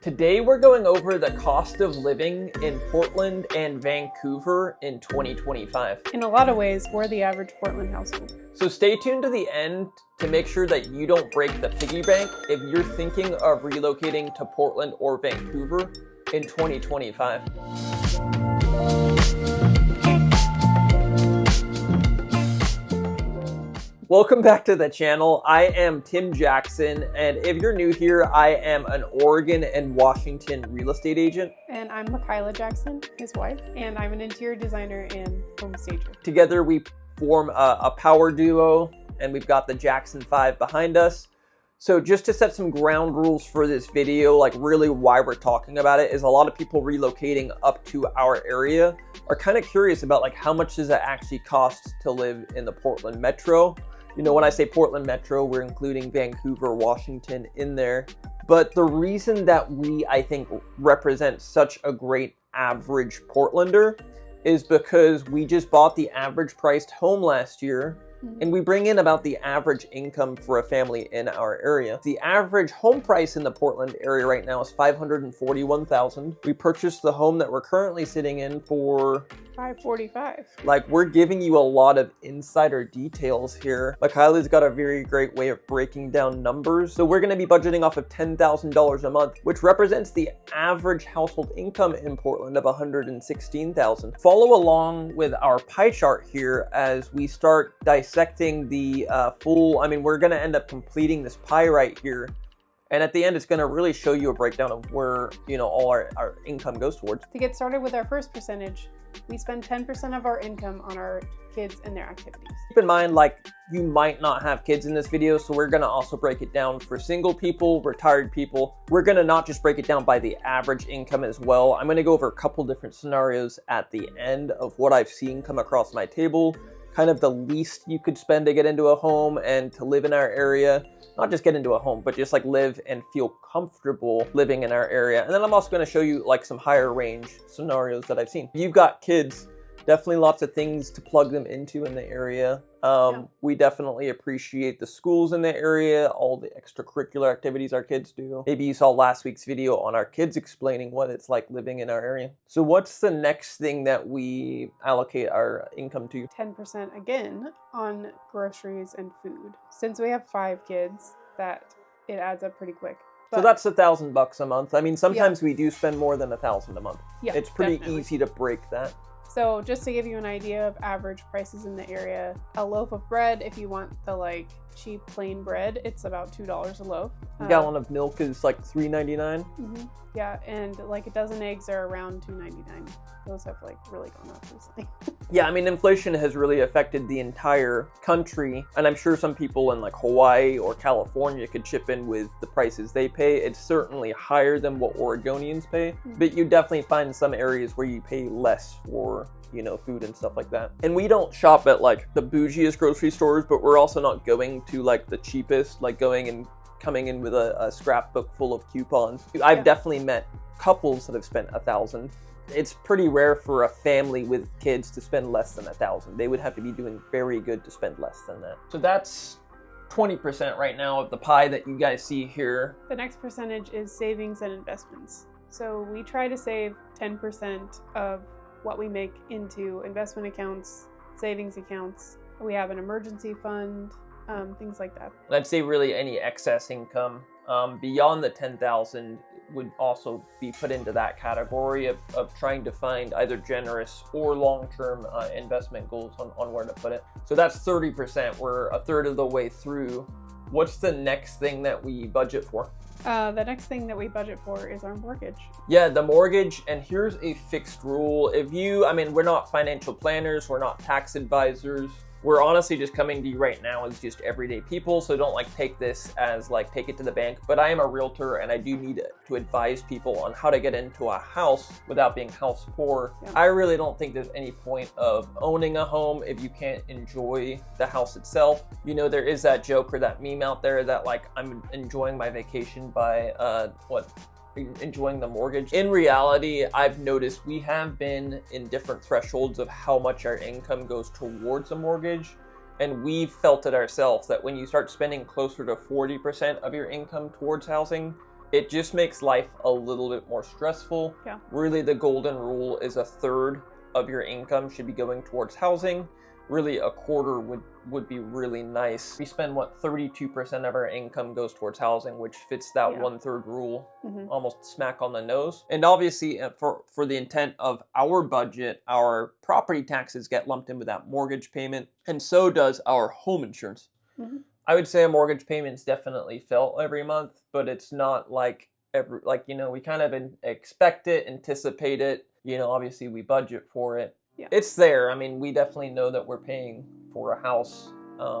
Today we're going over the cost of living in Portland and Vancouver in 2025. In a lot of ways, we're the average Portland household. So stay tuned to the end to make sure that you don't break the piggy bank if you're thinking of relocating to Portland or Vancouver in 2025. Welcome back to the channel. I am Tim Jackson, and if you're new here, I am an Oregon and Washington real estate agent. And I'm Michaela Jackson, his wife, and I'm an interior designer and home stager. Together we form a power duo, and we've got the Jackson 5 behind us. So just to set some ground rules for this video, like really why we're talking about it is a lot of people relocating up to our area are kind of curious about like how much does it actually cost to live in the Portland metro. You know, when I say Portland metro, we're including Vancouver, Washington in there. But the reason that we, I think, represent such a great average Portlander is because we just bought the average priced home last year, and we bring in about the average income for a family in our area. The average home price in the Portland area right now is $541,000. We purchased the home that we're currently sitting in for $545. Like, we're giving you a lot of insider details here. Michaela's got a very great way of breaking down numbers. So we're gonna be budgeting off of $10,000 a month, which represents the average household income in Portland of $116,000. Follow along with our pie chart here as we start dissecting the we're gonna end up completing this pie right here. And at the end, it's going to really show you a breakdown of where, you know, all our income goes towards. To get started with our first percentage, we spend 10% of our income on our kids and their activities. Keep in mind, like, you might not have kids in this video, so we're going to also break it down for single people, retired people. We're going to not just break it down by the average income as well. I'm going to go over a couple different scenarios at the end of what I've seen come across my table, kind of the least you could spend to get into a home and to live in our area. Not just get into a home, but just like live and feel comfortable living in our area. And then I'm also going to show you like some higher range scenarios that I've seen. If you've got kids, definitely lots of things to plug them into in the area. We definitely appreciate the schools in the area, all the extracurricular activities our kids do. Maybe you saw last week's video on our kids explaining what it's like living in our area. So what's the next thing that we allocate our income to? 10% again on groceries and food. Since we have 5 kids, that it adds up pretty quick. So that's $1,000 a month. I mean, sometimes we do spend more than $1,000 a month. Yeah, it's pretty definitely easy to break that. So just to give you an idea of average prices in the area, a loaf of bread, if you want the like cheap plain bread, it's about $2 a loaf. A gallon of milk is like $3.99. Yeah, and like a dozen eggs are around $2.99. Those have like really gone up recently. Yeah, I mean, inflation has really affected the entire country, and I'm sure some people in like Hawaii or California could chip in with the prices they pay. It's certainly higher than what Oregonians pay, but you definitely find some areas where you pay less for, you know, food and stuff like that. And we don't shop at like the bougiest grocery stores, but we're also not going to like the cheapest, like going and coming in with a scrapbook full of coupons. I've definitely met couples that have spent $1,000. It's pretty rare for a family with kids to spend less than $1,000. They would have to be doing very good to spend less than that. So that's 20% right now of the pie that you guys see here. The next percentage is savings and investments. So we try to save 10% of what we make into investment accounts, savings accounts. We have an emergency fund, things like that. I'd say really any excess income beyond the $10,000 would also be put into that category of trying to find either generous or long-term investment goals on where to put it. So that's 30%. We're a third of the way through. What's the next thing that we budget for? The next thing that we budget for is our mortgage. Yeah, the mortgage. And here's a fixed rule. We're not financial planners. We're not tax advisors. We're honestly just coming to you right now as just everyday people. So don't like take this as like take it to the bank. But I am a realtor and I do need to advise people on how to get into a house without being house poor. Yeah. I really don't think there's any point of owning a home if you can't enjoy the house itself. You know, there is that joke or that meme out there that like I'm enjoying my vacation by enjoying the mortgage. In reality, I've noticed we have been in different thresholds of how much our income goes towards a mortgage. And we've felt it ourselves that when you start spending closer to 40% of your income towards housing, It just makes life a little bit more stressful. Yeah. Really, the golden rule is a third of your income should be going towards housing. Really, a quarter would be really nice. We spend, 32% of our income goes towards housing, which fits that 1/3 rule, almost smack on the nose. And obviously, for the intent of our budget, our property taxes get lumped in with that mortgage payment, and so does our home insurance. I would say a mortgage payment is definitely felt every month, but it's not like we kind of expect it, anticipate it. Obviously we budget for it. Yeah. It's there. I mean, we definitely know that we're paying for a house.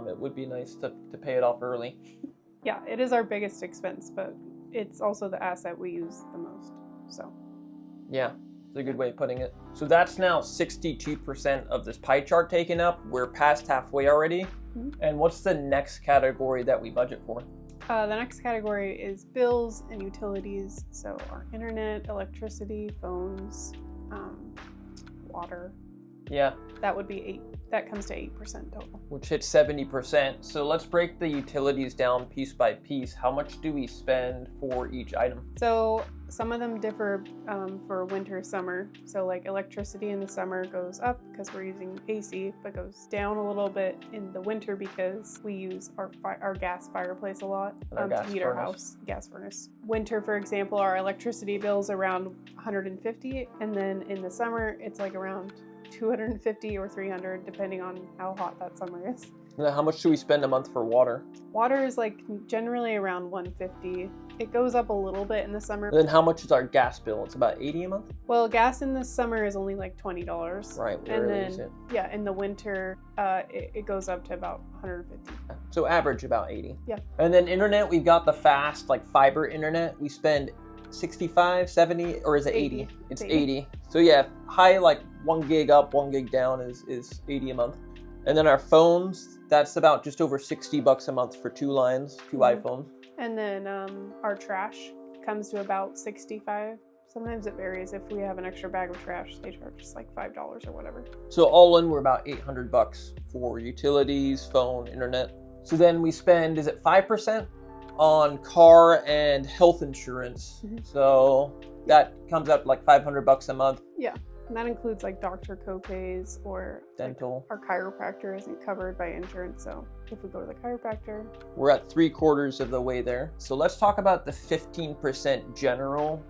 It would be nice to pay it off early. Yeah, it is our biggest expense, but it's also the asset we use the most. So. Yeah, it's a good way of putting it. So that's now 62% of this pie chart taken up. We're past halfway already. And what's the next category that we budget for? The next category is bills and utilities. So our internet, electricity, phones, water. Yeah. That would be that comes to 8% total. Which hits 70%. So let's break the utilities down piece by piece. How much do we spend for each item? So some of them differ for winter, summer. So like electricity in the summer goes up because we're using AC, but goes down a little bit in the winter because we use our gas fireplace a lot to heat our house. Gas furnace. Winter, for example, our electricity bill's around $150, and then in the summer it's like around $250 or $300, depending on how hot that summer is. Now, how much do we spend a month for water? Water is like generally around $150. It goes up a little bit in the summer. Then how much is our gas bill? It's about $80 a month? Well, gas in the summer is only like $20. Right. And then, in the winter, it goes up to about $150. So average about $80. Yeah. And then internet, we've got the fast, fiber internet. We spend 65, 70, or is it 80? It's 80. So yeah, high 1 gig up, 1 gig down is 80 a month. And then our phones, that's about just over $60 a month for 2 lines, 2 iPhones. And then our trash comes to about $65. Sometimes it varies. If we have an extra bag of trash, they charge us like $5 or whatever. So all in, we're about $800 for utilities, phone, internet. So then we spend, is it 5%? On car and health insurance. So that comes up like $500 a month. Yeah. And that includes doctor co-pays or dental. Our chiropractor isn't covered by insurance, so if we go to the chiropractor. We're at 3/4 of the way there. So let's talk about the 15% general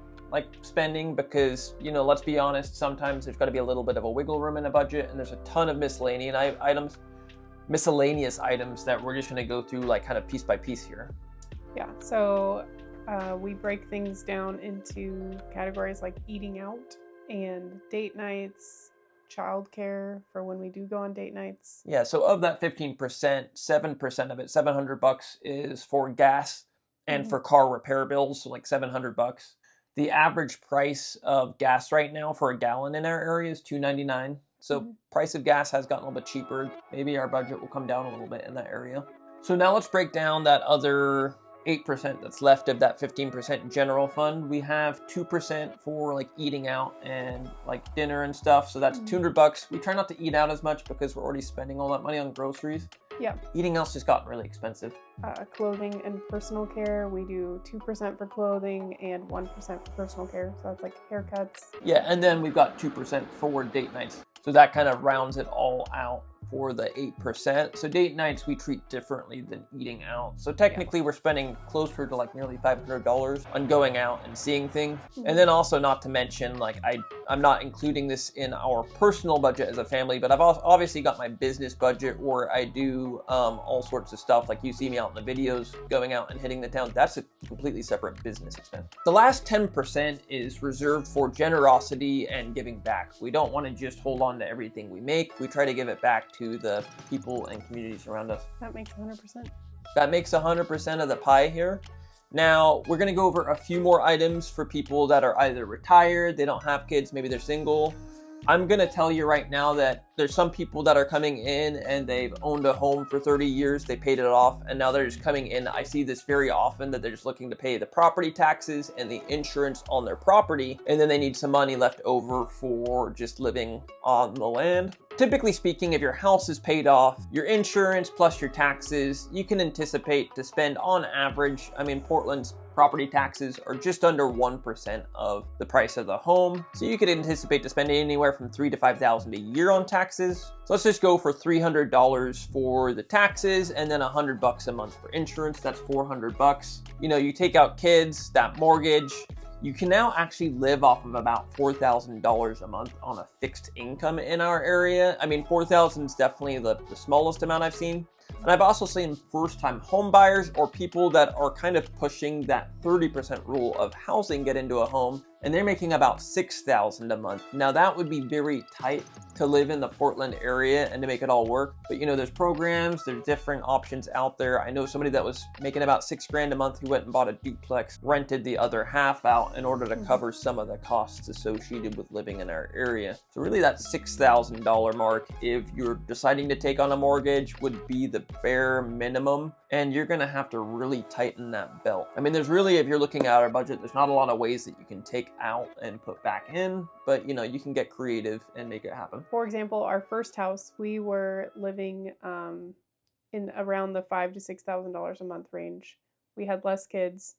spending, because let's be honest, sometimes there's got to be a little bit of a wiggle room in a budget, and there's a ton of miscellaneous items that we're just going to go through kind of piece by piece here. Yeah, so we break things down into categories like eating out and date nights, childcare for when we do go on date nights. Yeah, so of that 15%, 7% of it, $700 is for gas and for car repair bills, so $700. The average price of gas right now for a gallon in our area is $2.99. So price of gas has gotten a little bit cheaper. Maybe our budget will come down a little bit in that area. So now let's break down that other 8% that's left of that 15% general fund. We have 2% for eating out and dinner and stuff. So that's $200. We try not to eat out as much because we're already spending all that money on groceries. Yeah. Eating out's just gotten really expensive. Clothing and personal care, we do 2% for clothing and 1% for personal care. So that's haircuts. Yeah, and then we've got 2% for date nights. So that kind of rounds it all out for the 8%. So date nights we treat differently than eating out. So technically we're spending closer to nearly $500 on going out and seeing things. And then also, not to mention, I'm not including this in our personal budget as a family, but I've obviously got my business budget where I do all sorts of stuff. You see me out in the videos going out and hitting the town. That's a completely separate business expense. The last 10% is reserved for generosity and giving back. We don't want to just hold on to everything we make. We try to give it back to the people and communities around us. That makes 100%. That makes 100% of the pie here. Now, we're going to go over a few more items for people that are either retired, they don't have kids, maybe they're single. I'm going to tell you right now that there's some people that are coming in and they've owned a home for 30 years, they paid it off, and now they're just coming in. I see this very often, that they're just looking to pay the property taxes and the insurance on their property, and then they need some money left over for just living on the land. Typically speaking, if your house is paid off, your insurance plus your taxes, you can anticipate to spend on average, Portland's property taxes are just under 1% of the price of the home. So you could anticipate to spend anywhere from $3,000 to $5,000 a year on taxes. So let's just go for $300 for the taxes and then $100 a month for insurance. That's $400. You know, you take out kids, that mortgage, you can now actually live off of about $4,000 a month on a fixed income in our area. I mean, $4,000 is definitely the smallest amount I've seen. And I've also seen first-time home buyers or people that are kind of pushing that 30% rule of housing get into a home, and they're making about $6,000 a month. Now that would be very tight to live in the Portland area and to make it all work. But you know, there's programs, there's different options out there. I know somebody that was making about $6,000 a month who went and bought a duplex, rented the other half out in order to cover some of the costs associated with living in our area. So really that $6,000 mark, if you're deciding to take on a mortgage, would be the bare minimum. And you're gonna have to really tighten that belt. I mean, there's really, if you're looking at our budget, there's not a lot of ways that you can take out and put back in, but you know, you can get creative and make it happen. For example, our first house, we were living in around the $5,000 to $6,000 a month range. We had less kids,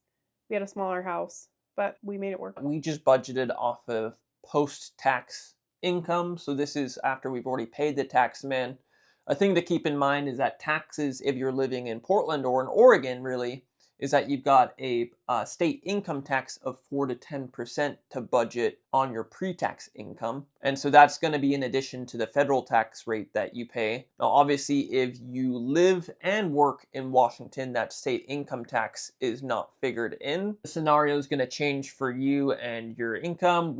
we had a smaller house, but we made it work. We just budgeted off of post-tax income. So this is after we've already paid the tax man. A thing to keep in mind is that taxes, if you're living in Portland or in Oregon, really, is that you've got a state income tax of 4 to 10% to budget on your pre-tax income. And so that's going to be in addition to the federal tax rate that you pay. Now, obviously, if you live and work in Washington, that state income tax is not figured in. The scenario is going to change for you and your income.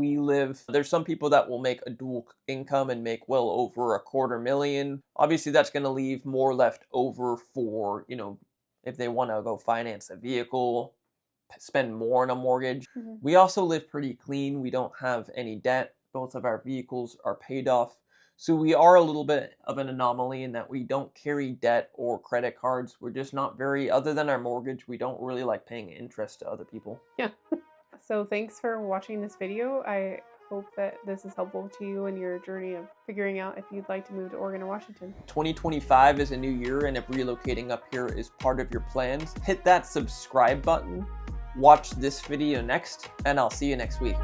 There's some people that will make a dual income and make well over $250,000. Obviously, that's going to leave more left over for, you know, if they want to go finance a vehicle, spend more on a mortgage. We also live pretty clean. We don't have any debt. Both of our vehicles are paid off. So we are a little bit of an anomaly in that we don't carry debt or credit cards. We're just not other than our mortgage, we don't really like paying interest to other people. Yeah. So thanks for watching this video. I hope that this is helpful to you in your journey of figuring out if you'd like to move to Oregon or Washington. 2025 is a new year, and if relocating up here is part of your plans, hit that subscribe button, watch this video next, and I'll see you next week.